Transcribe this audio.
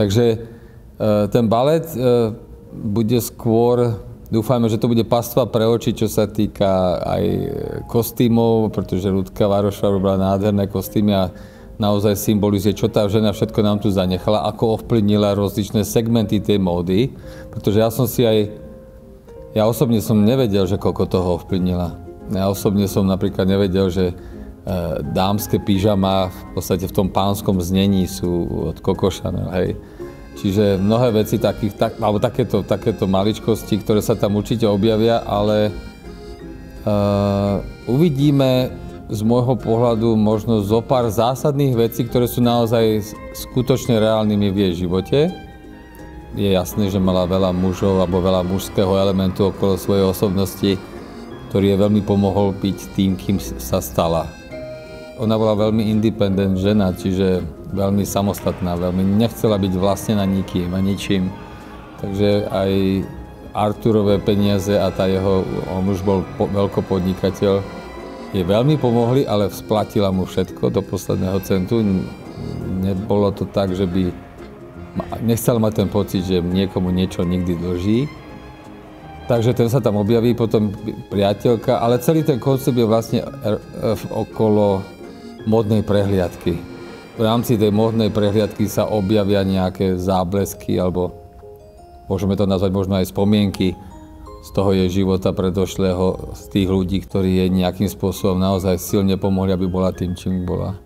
Takže ten balet bude skôr, dúfajme, že to bude pastva pre oči, čo sa týka aj kostýmov, pretože Ľudka Várošová robila nádherné kostýmy a naozaj symbolizuje, čo tá žena všetko nám tu zanechala, ako ovplyvnila rozličné segmenty tej módy, pretože ja osobne som nevedel, že koľko toho ovplyvnila. Ja osobne som napríklad nevedel, že dámske pyžama v podstate v tom pánskom znení sú od Coco Chanel, hej. Čiže mnohé veci alebo takéto maličkosti, ktoré sa tam určite objavia, ale uvidíme z môjho pohľadu možno zo pár zásadných vecí, ktoré sú naozaj skutočne reálnymi v jej živote. Je jasné, že mala veľa mužov alebo veľa mužského elementu okolo svojej osobnosti, ktorý jej veľmi pomohol byť tým, kým sa stala. Ona bola veľmi independent žena, čiže veľmi samostatná, veľmi nechcela byť vlastnená nikým a ničím. Takže aj Arturové peniaze a on už bol veľkopodnikateľ, jej veľmi pomohli, ale splatila mu všetko do posledného centu. Nebolo to tak, že by nechcel mať ten pocit, že niekomu niečo nikdy dlží. Takže ten sa tam objaví, potom priateľka, ale celý ten koncept je vlastne okolo módnej prehliadky. V rámci tej módnej prehliadky sa objavia nejaké záblesky, alebo môžeme to nazvať možno aj spomienky z toho jej života predošlého, z tých ľudí, ktorí jej nejakým spôsobom naozaj silne pomohli, aby bola tým, čím bola.